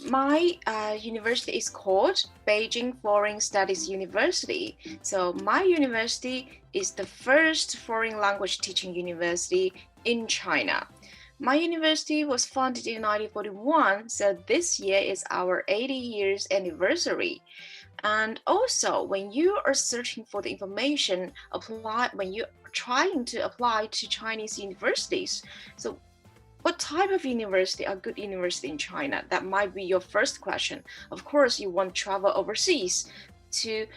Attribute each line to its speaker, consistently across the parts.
Speaker 1: My university is called Beijing Foreign Studies University. So my university is the first foreign language teaching university in China. My university was founded in 1941, so this year is our 80 years anniversary. And also, when you are searching for the information, when you're trying to apply to Chinese universities, so what type of university are good university in China? That might be your first question. Of course, you want to travel overseas to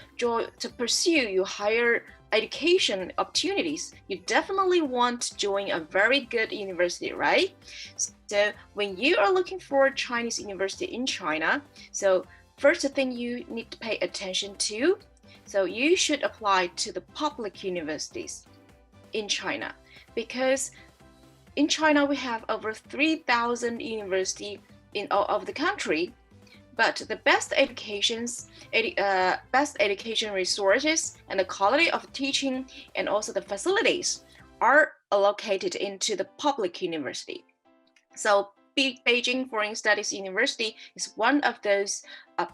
Speaker 1: pursue your higher education opportunities. You definitely want to join a very good university, right? So when you are looking for a Chinese university in China, so first thing you need to pay attention to, so you should apply to the public universities in China, because in China, we have over 3,000 universities in all of the country, but the best education resources and the quality of teaching and also the facilities are allocated into the public university. So Beijing Foreign Studies University is one of those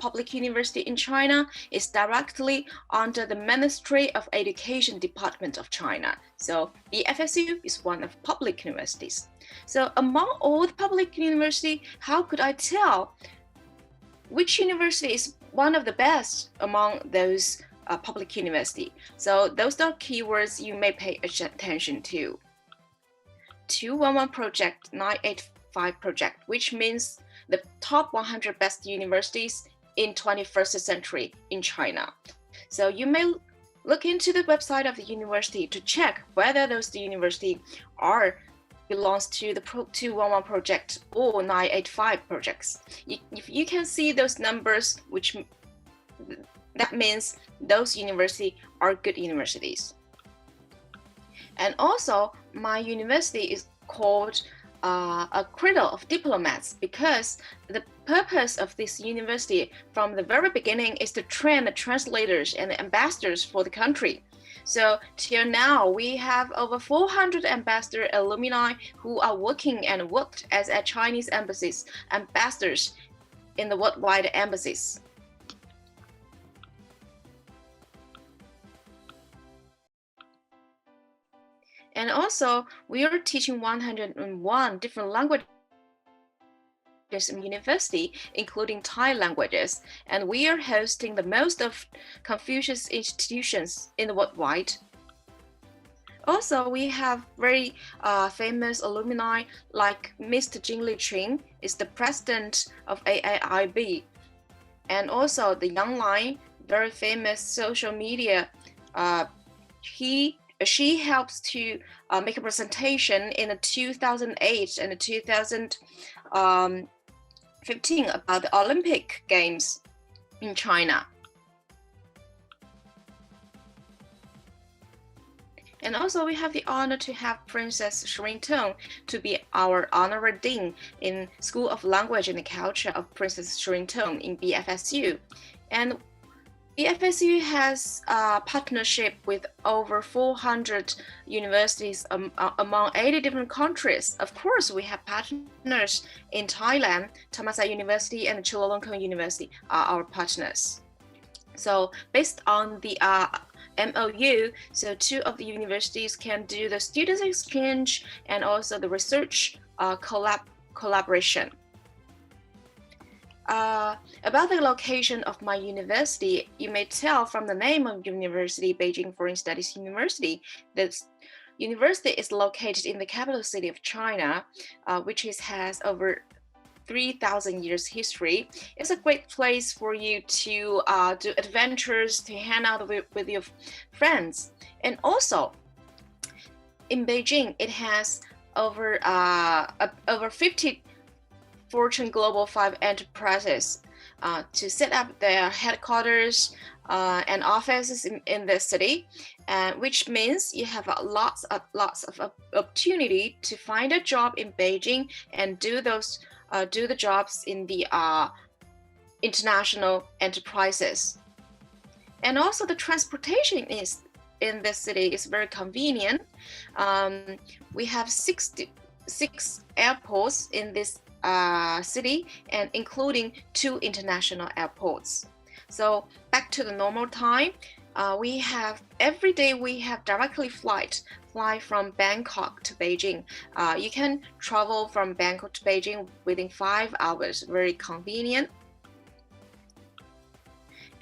Speaker 1: public university in China. It's directly under the Ministry of Education Department of China. So BFSU is one of public universities. So among all the public university, how could I tell which university is one of the best among those public university? So those are keywords you may pay attention to. 211 project, 985 project, which means the top 100 best universities in 21st century in China. So you may look into the website of the university to check whether those university belongs to the 211 project or 985 projects. If you can see those numbers, that means those universities are good universities. And also, my university is called a cradle of diplomats, because the purpose of this university from the very beginning is to train the translators and the ambassadors for the country. So till now, we have over 400 ambassador alumni who are working and worked as a Chinese ambassadors in the worldwide embassies. And also, we are teaching 101 different languages in university, including Thai languages, and we are hosting the most of Confucius institutions in the worldwide. Also, we have very famous alumni like Mr. Jing Liqing is the president of AAIB, and also the Yang Lai, very famous social media. She helps to make a presentation in the 2008 and 2015 about the Olympic Games in China. And also we have the honor to have Princess Shirintong to be our honorary dean in School of Language and Culture of Princess Shirintong in BFSU. And BFSU has a partnership with over 400 universities among 80 different countries. Of course, we have partners in Thailand. Thammasat University and Chulalongkorn University are our partners. So based on the MOU, so two of the universities can do the students exchange and also the research collaboration. About the location of my university, you may tell from the name of university, Beijing Foreign Studies University, that university is located in the capital city of China, which has over 3,000 years history. It's a great place for you to do adventures, to hang out with your friends. And also, in Beijing, it has over 50 Fortune Global 5 enterprises to set up their headquarters and offices in the city, which means you have lots of opportunity to find a job in Beijing and do the jobs in the international enterprises. And also the transportation in this city is very convenient. We have 66 airports in this city and including 2 international airports. So back to the normal time, every day we have directly fly from Bangkok to Beijing. You can travel from Bangkok to Beijing within 5 hours, very convenient.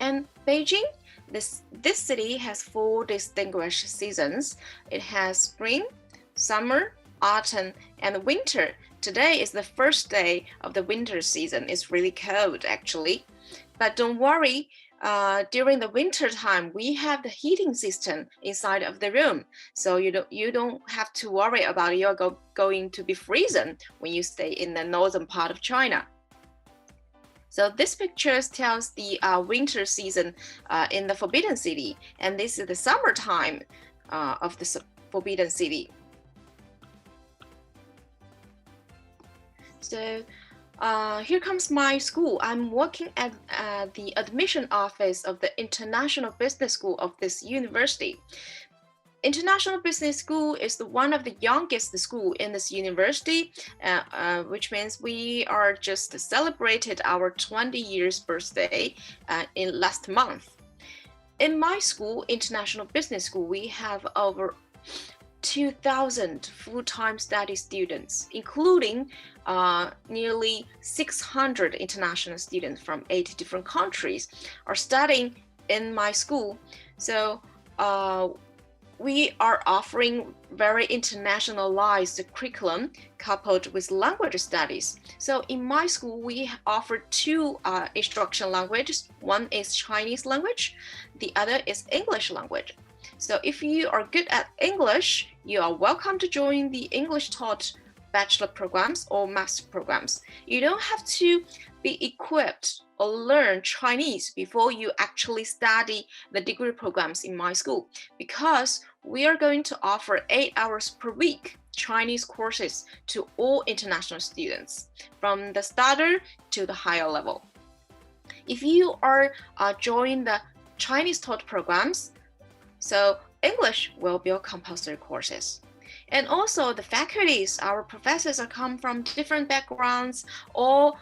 Speaker 1: And Beijing, this city has 4 distinguished seasons. It has spring, summer, autumn, and winter. Today is the first day of the winter season. It's really cold actually, but don't worry. During the winter time, we have the heating system inside of the room, so you don't have to worry about you're going to be freezing when you stay in the northern part of China. So this picture tells the winter season in the Forbidden City, and this is the summertime of the Forbidden City. So here comes my school. I'm working at the admission office of the International Business School of this university. International Business School is one of the youngest school in this university, which means we are just celebrated our 20 years birthday in last month. In my school, International Business School, we have over 2,000 full-time study students, including nearly 600 international students from 80 different countries are studying in my school. So we are offering very internationalized curriculum coupled with language studies. So in my school, we offer 2 instruction languages. One is Chinese language, the other is English language. So if you are good at English, you are welcome to join the English taught bachelor programs or master programs. You don't have to be equipped or learn Chinese before you actually study the degree programs in my school, because we are going to offer 8 hours per week Chinese courses to all international students, from the starter to the higher level. If you are joining the Chinese taught programs, so English will be compulsory courses. And also the faculties, our professors are come from different backgrounds. All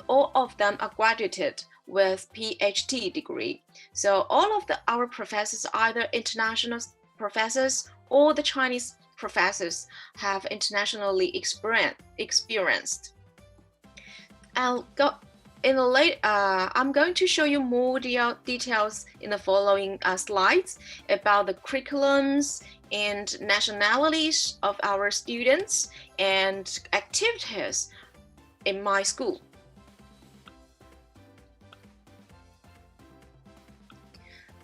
Speaker 1: of them are graduated with PhD degree. So all of our professors, either international professors or the Chinese professors, have internationally experienced. I'm going to show you more details in the following slides about the curriculums and nationalities of our students and activities in my school.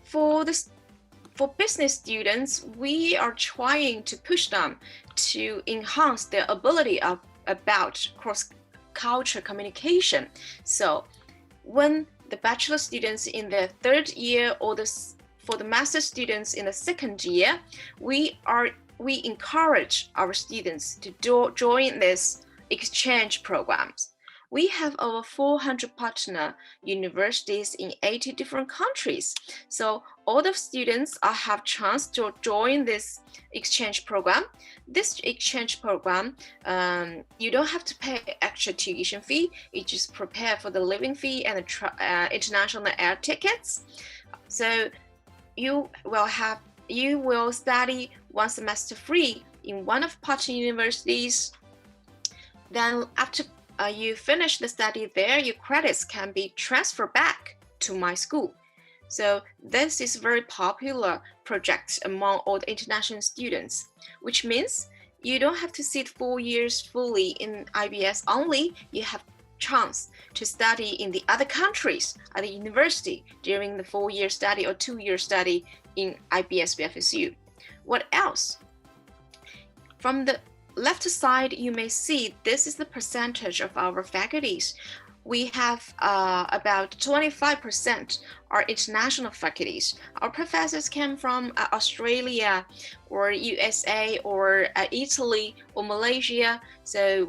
Speaker 1: For business students, we are trying to push them to enhance their ability about cross-culture communication. So when the bachelor students in their 3rd year or for the master students in the 2nd year, we encourage our students to join this exchange programs. We have over 400 partner universities in 80 different countries. So all the students have chance to join this exchange program. This exchange program, you don't have to pay extra tuition fee. You just prepare for the living fee and the international air tickets. So you will study 1 semester free in one of partner universities. Then after you finish the study there, your credits can be transferred back to my school. So this is a very popular project among all the international students, which means you don't have to sit 4 years fully in IBS only. You have chance to study in the other countries at the university during the 4-year study or 2-year study in IBS BFSU. What else? From the left side, you may see this is the percentage of our faculties. We have about 25% are international faculties. Our professors came from Australia or USA or Italy or Malaysia. So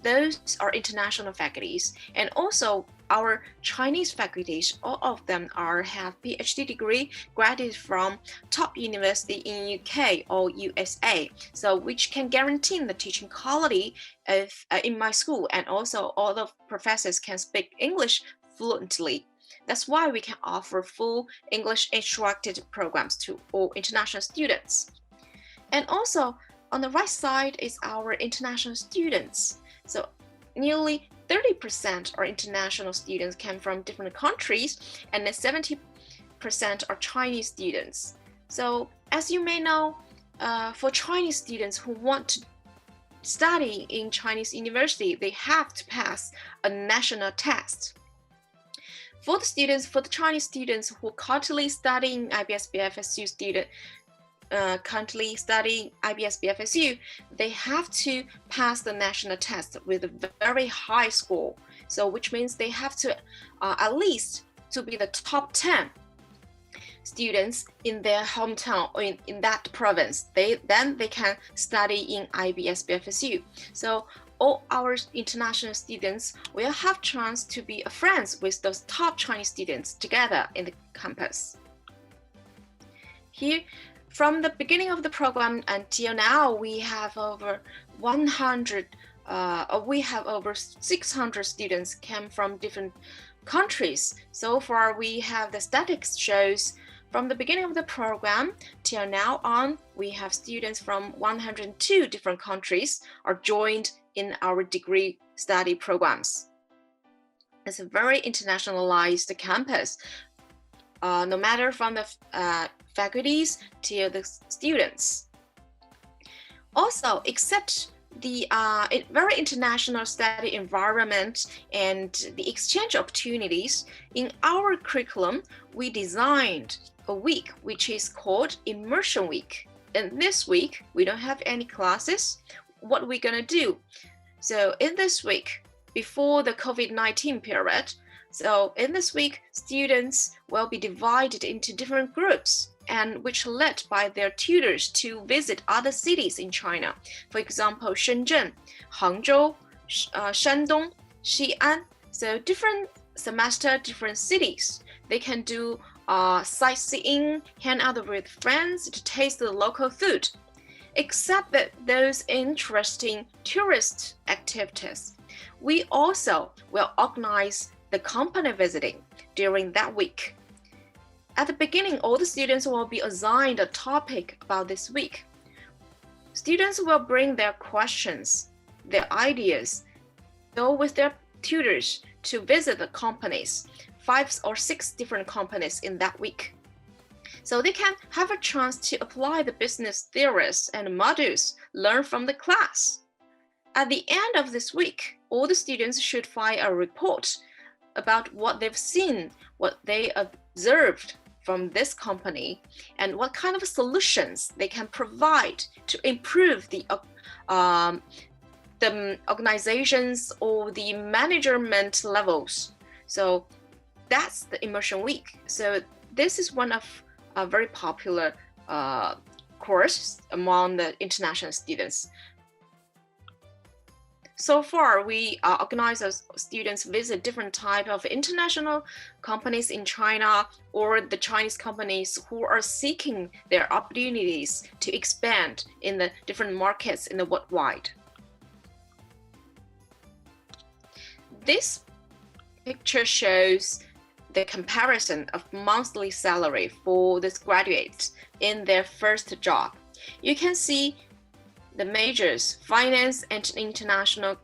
Speaker 1: those are international faculties. And also our Chinese faculties, all of them have PhD degree graduated from top university in UK or USA, so which can guarantee the teaching quality of in my school, and also all the professors can speak English fluently. That's why we can offer full English instructed programs to all international students. And also on the right side is our international students. So nearly 30% are international students came from different countries, and then 70% are Chinese students. So as you may know, for Chinese students who want to study in Chinese university, they have to pass a national test. For the Chinese students who currently studying IBS BFSU they have to pass the national test with a very high score. So which means they have to at least to be the top 10 students in their hometown or in that province. Then they can study in IBS BFSU. So all our international students will have chance to be friends with those top Chinese students together in the campus. Here, from the beginning of the program until now, we have over 600 students came from different countries. So far, we have the statistics shows from the beginning of the program till now on, we have students from 102 different countries are joined in our degree study programs. It's a very internationalized campus, no matter from the faculties to the students. Also, except the very international study environment and the exchange opportunities, in our curriculum, we designed a week which is called Immersion Week. And this week, we don't have any classes. What we're gonna do? So in this week, before the COVID-19 period, so in this week, students will be divided into different groups and which led by their tutors to visit other cities in China. For example, Shenzhen, Hangzhou, Shandong, Xi'an. So different semester, different cities. They can do sightseeing, hang out with friends to taste the local food. Except that those interesting tourist activities, we also will organize the company visiting during that week. At the beginning, all the students will be assigned a topic about this week. Students will bring their questions, their ideas, go with their tutors to visit the companies, 5 or 6 different companies in that week. So they can have a chance to apply the business theories and modules learned from the class. At the end of this week, all the students should file a report about what they've seen, what they observed from this company, and what kind of solutions they can provide to improve the organizations or the management levels. So that's the immersion week. So this is one of a very popular course among the international students. So far, we organize as students visit different type of international companies in China or the Chinese companies who are seeking their opportunities to expand in the different markets in the worldwide. This picture shows the comparison of monthly salary for these graduates in their first job. You can see the majors, finance and international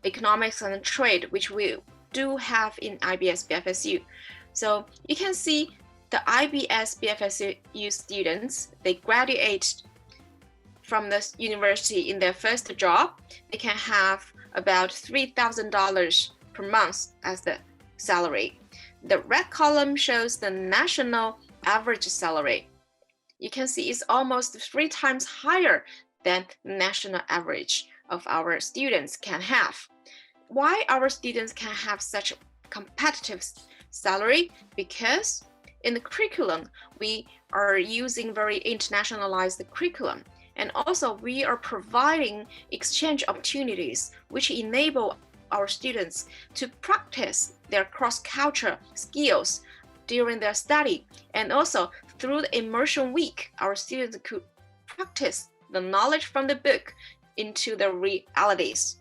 Speaker 1: economics and trade, which we do have in IBS BFSU. So you can see the IBS BFSU students, they graduate from the university in their first job. They can have about $3,000 per month as the salary. The red column shows the national average salary. You can see it's almost 3 times higher than the national average of our students can have. Why our students can have such competitive salary? Because in the curriculum, we are using very internationalized curriculum. And also we are providing exchange opportunities which enable our students to practice their cross-cultural skills during their study. And also through the immersion week, our students could practice the knowledge from the book into the realities.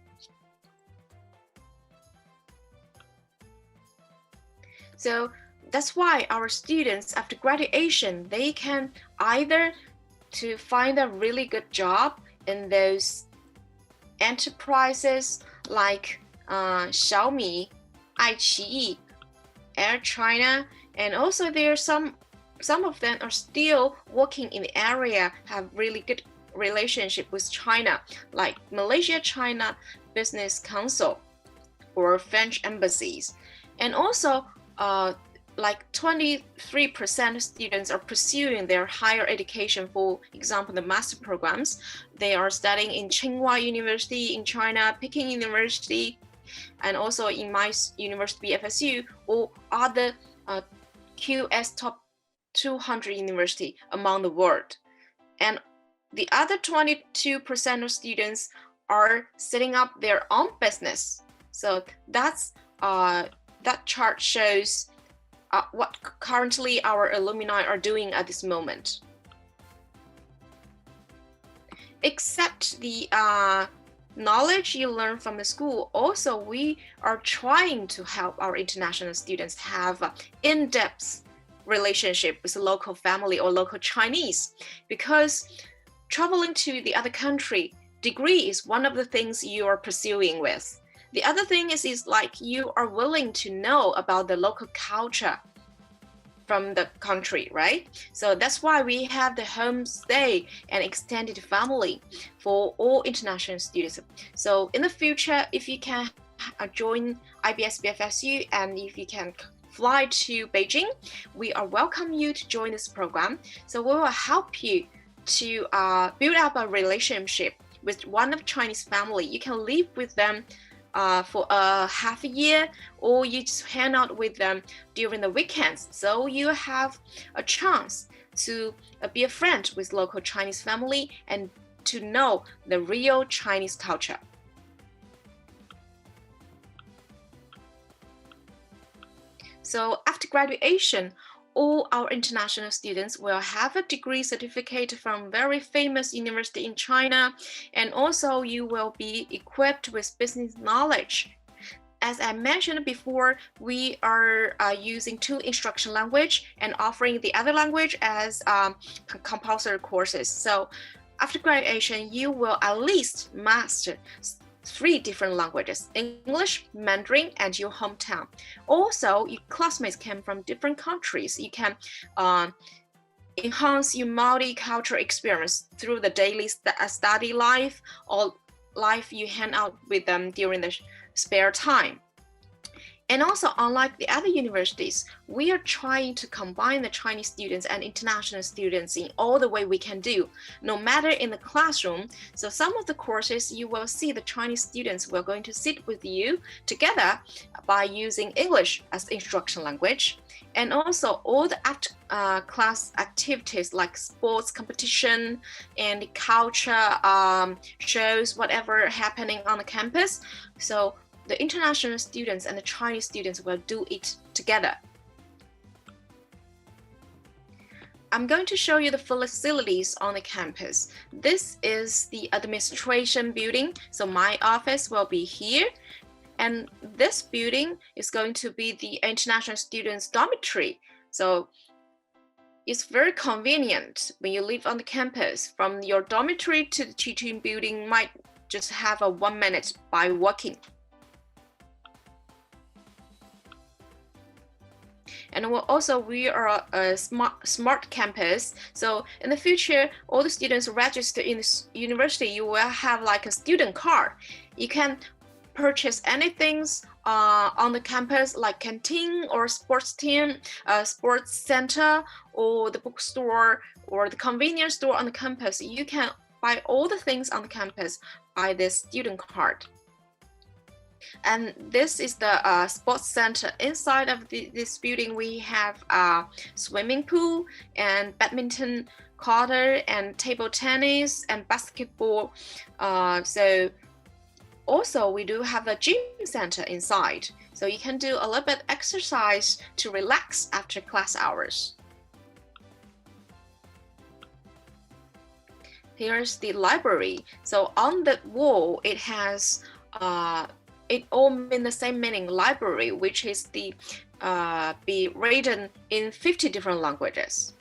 Speaker 1: So that's why our students after graduation, they can either to find a really good job in those enterprises like Xiaomi, iQIYI, Air China, and also there are some of them are still working in the area, have really good relationship with China, like Malaysia-China Business Council or French embassies. And also like 23% of students are pursuing their higher education, for example, the master programs. They are studying in Tsinghua University in China, Peking University, and also in my university, BFSU, or other QS top 200 university among the world. And the other 22% of students are setting up their own business. So that's that chart shows what currently our alumni are doing at this moment. Except the knowledge you learn from the school, also we are trying to help our international students have in-depth relationship with a local family or local Chinese, because traveling to the other country, degree is one of the things you are pursuing with. The other thing is like you are willing to know about the local culture from the country, right? So that's why we have the homestay and extended family for all international students. So in the future, if you can join IBS BFSU and if you can fly to Beijing, we are welcome you to join this program. So we will help you to build up a relationship with one of Chinese family. You can live with them for a half a year, or you just hang out with them during the weekends. So you have a chance to be a friend with local Chinese family and to know the real Chinese culture. So after graduation, all our international students will have a degree certificate from very famous university in China, and also you will be equipped with business knowledge. As I mentioned before, we are using 2 instruction language and offering the other language as compulsory courses. So after graduation, you will at least master 3 different languages: English, Mandarin, and your hometown. Also, your classmates came from different countries. You can enhance your multicultural experience through the daily study life or life you hang out with them during the spare time. And also, unlike the other universities, we are trying to combine the Chinese students and international students in all the way we can do, no matter in the classroom. So some of the courses you will see the Chinese students will going to sit with you together by using English as instruction language. And also all the class activities like sports competition and culture shows, whatever happening on the campus. So the international students and the Chinese students will do it together. I'm going to show you the facilities on the campus. This is the administration building. So my office will be here. And this building is going to be the international students' dormitory. So it's very convenient when you live on the campus. From your dormitory to the teaching building might just have a 1 minute by walking. And we are a smart campus. So in the future, all the students register in this university, you will have like a student card. You can purchase anything on the campus, like canteen or sports team, sports center, or the bookstore or the convenience store on the campus. You can buy all the things on the campus by this student card. And this is the sports center. Inside of this building, we have a swimming pool and badminton court and table tennis and basketball. So Also, we do have a gym center inside, so you can do a little bit exercise to relax after class hours. Here's the library. So on the wall, it has it all mean the same meaning, library, which is the be written in 50 different languages.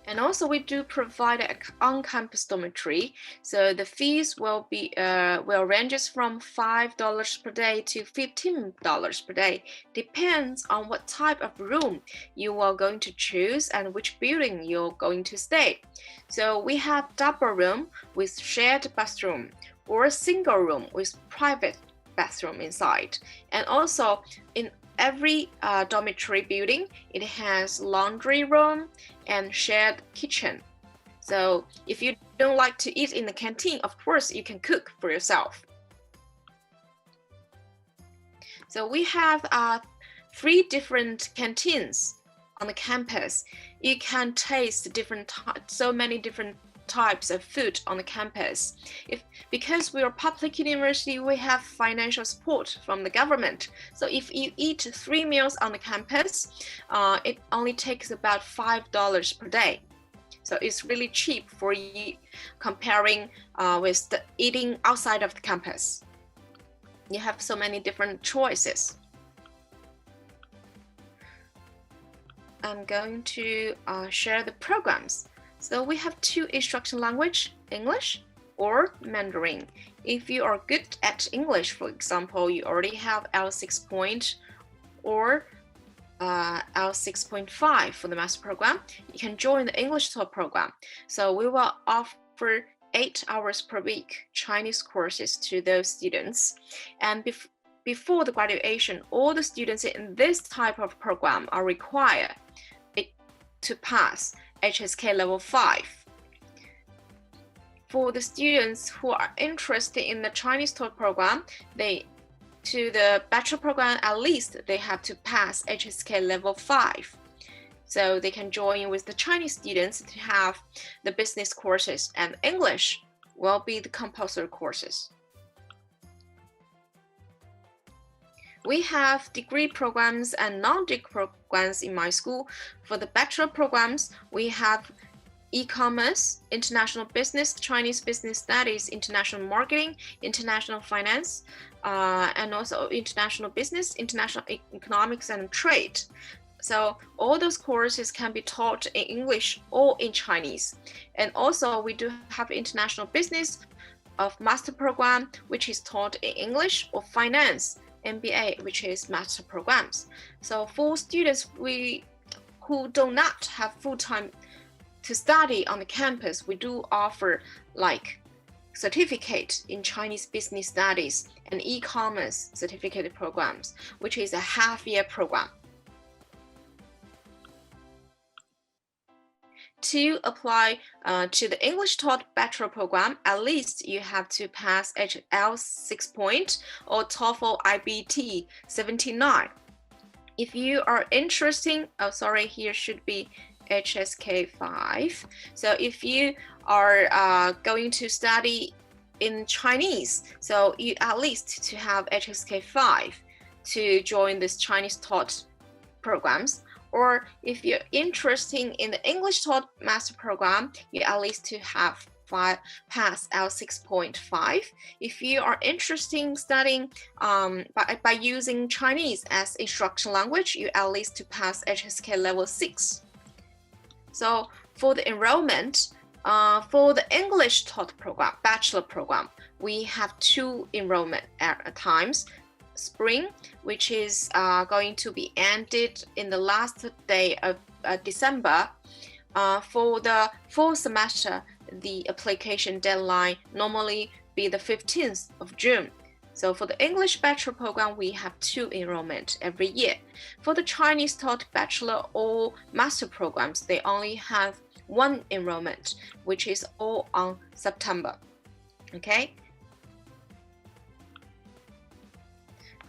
Speaker 1: And also we do provide an on-campus dormitory. So the fees will ranges from $5 per day to $15 per day. Depends on what type of room you are going to choose and which building you're going to stay. So we have double room with shared bathroom or a single room with private bathroom inside. And also in every dormitory building, it has laundry room and shared kitchen. So if you don't like to eat in the canteen, of course, you can cook for yourself. So we have 3 different canteens on the campus. You can taste so many different types of food on the campus. Because we are a public university, we have financial support from the government. So if you eat 3 meals on the campus, it only takes about $5 per day. So it's really cheap for you comparing with eating outside of the campus. You have so many different choices. I'm going to share the programs. So we have 2 instruction language, English or Mandarin. If you are good at English, for example, you already have L6 point or L6.5 for the master program, you can join the English talk program. So we will offer 8 hours per week Chinese courses to those students. And before the graduation, all the students in this type of program are required to pass HSK level 5. For the students who are interested in the Chinese talk program, to the bachelor program, at least they have to pass HSK level 5. So they can join with the Chinese students to have the business courses, and English will be the compulsory courses. We have degree programs and non-degree programs in my school. For the bachelor programs, we have e-commerce, international business, Chinese business studies, international marketing, international finance, and also international business, international economics and trade. So all those courses can be taught in English or in Chinese. And also we do have international business of master program, which is taught in English, or finance, MBA, which is master programs. So for students who do not have full-time to study on the campus, we do offer like certificate in Chinese business studies and e-commerce certificate programs, which is a half-year program. To apply to the English taught bachelor program, at least you have to pass HL6 point or TOEFL IBT 79. If you are interested, here should be HSK 5. So if you are going to study in Chinese, so you at least to have HSK 5 to join this Chinese taught programs. Or if you're interested in the English taught master program, you at least to have pass L6.5. If you are interested in studying by using Chinese as instruction language, you at least to pass HSK level 6. So for the enrollment, for the English taught program, bachelor program, we have 2 enrollment times. Spring, which is going to be ended in the last day of December. For the fall semester, the application deadline normally be the 15th of June. So for the English bachelor program, we have 2 enrollment every year. For the Chinese taught bachelor or master programs, they only have 1 enrollment, which is all on September. Okay.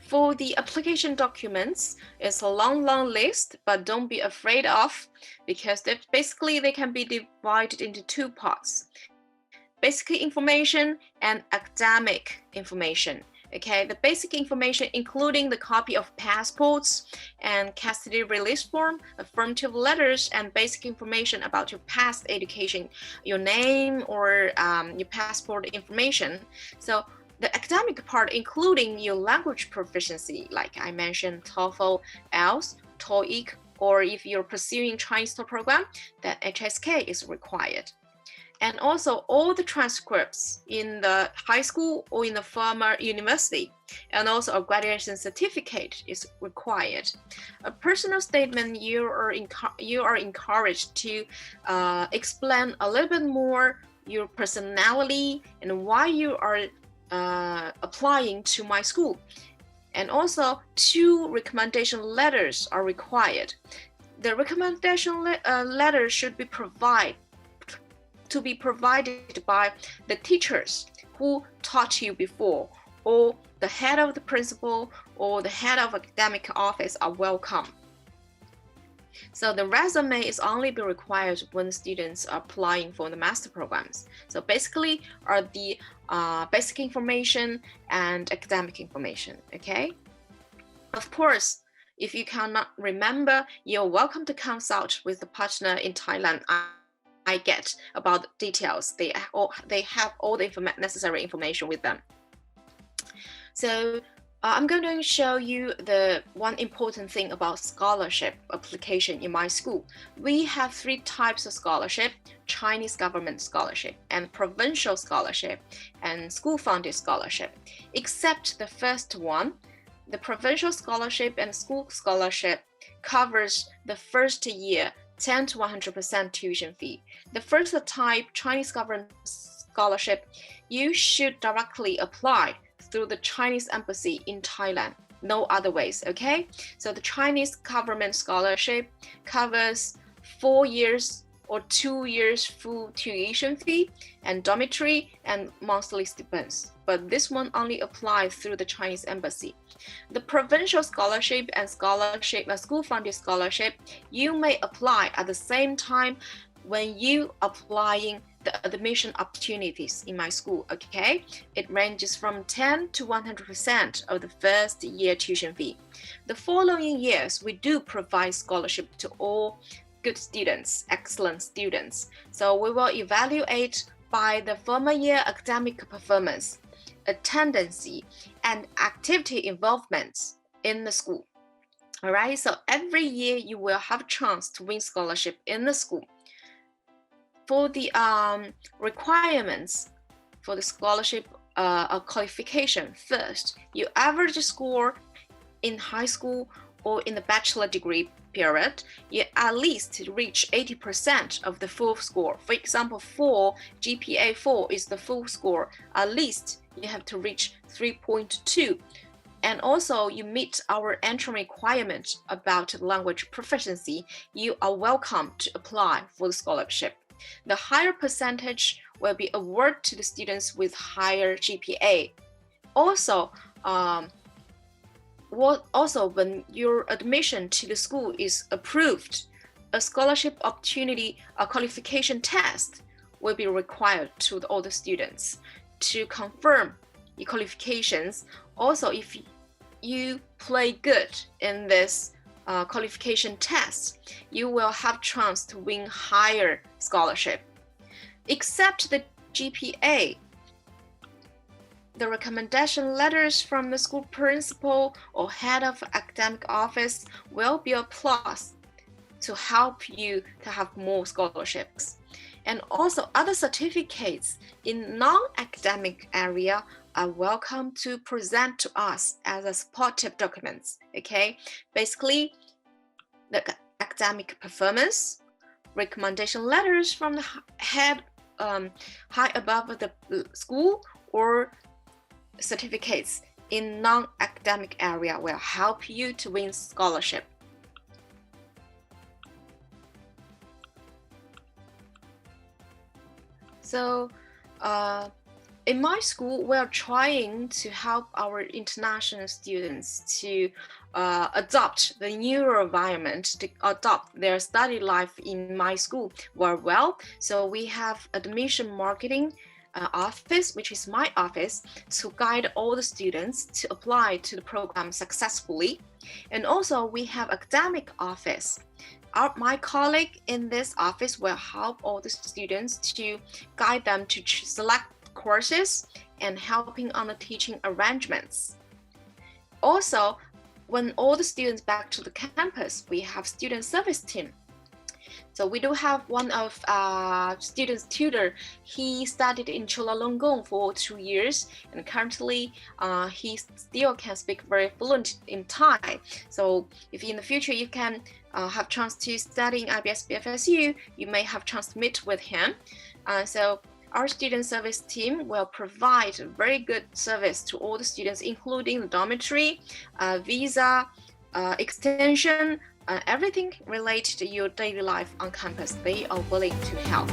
Speaker 1: For the application documents, it's a long list, but don't be afraid of, because they can be divided into two parts: basic information and academic information. Okay, the basic information including the copy of passports and custody release form, affirmative letters, and basic information about your past education, your name or your passport information. So the academic part including your language proficiency, like I mentioned, TOEFL, IELTS, TOEIC, or if you're pursuing Chinese program, then HSK is required. And also all the transcripts in the high school or in the former university, and also a graduation certificate is required. A personal statement, you are encouraged to explain a little bit more your personality and why you are applying to my school. And also 2 recommendation letters are required. The recommendation letter should be provided by the teachers who taught you before, or the head of the principal or the head of academic office are welcome. So the resume is only be required when students are applying for the master programs. So basically are the basic information and academic information, okay? Of course, if you cannot remember, you're welcome to consult with the partner in Thailand, iGET, about details. They have all the necessary information with them. So I'm going to show you the one important thing about scholarship application in my school. We have 3 types of scholarship: Chinese government scholarship, and provincial scholarship, and school-funded scholarship. Except the first one, the provincial scholarship and school scholarship covers the first year 10 to 100% tuition fee. The first type, Chinese government scholarship, you should directly apply through the Chinese embassy in Thailand, no other ways, okay? So the Chinese government scholarship covers 4 years or 2 years full tuition fee and dormitory and monthly stipends. But this one only applies through the Chinese embassy. The provincial scholarship and school-funded scholarship, you may apply at the same time when you applying the admission opportunities in my school, okay? It ranges from 10 to 100% of the first year tuition fee. The following years, we do provide scholarship to all good students, excellent students. So we will evaluate by the former year academic performance, attendance, and activity involvement in the school. All right, so every year you will have a chance to win scholarship in the school. For the requirements for the scholarship qualification, first, your average score in high school or in the bachelor degree period, you at least reach 80% of the full score. For example, GPA 4 is the full score. At least you have to reach 3.2. And also you meet our entry requirement about language proficiency, you are welcome to apply for the scholarship. The higher percentage will be awarded to the students with higher GPA. Also, when your admission to the school is approved, a scholarship opportunity, a qualification test will be required to all the students to confirm your qualifications. Also, if you play good in this qualification test, you will have chance to win higher scholarship. Except the GPA, the recommendation letters from the school principal or head of academic office will be a plus to help you to have more scholarships. And also other certificates in non-academic area are welcome to present to us as a supportive documents, okay? Basically, the academic performance, recommendation letters from the head high above the school, or certificates in non-academic area will help you to win scholarship. So in my school, we are trying to help our international students to adopt the new environment, to adopt their study life in my school very well. So we have admission marketing office, which is my office, to guide all the students to apply to the program successfully. And also we have academic office. My colleague in this office will help all the students to guide them to select courses and helping on the teaching arrangements. Also, when all the students back to the campus, we have student service team. So we do have one of students tutor. He studied in Chulalongong for 2 years, and currently he still can speak very fluent in Thai. So if in the future you can have chance to study in IBS BFSU, you may have chance to meet with him. So our student service team will provide very good service to all the students, including the dormitory, visa, extension, everything related to your daily life on campus. They are willing to help.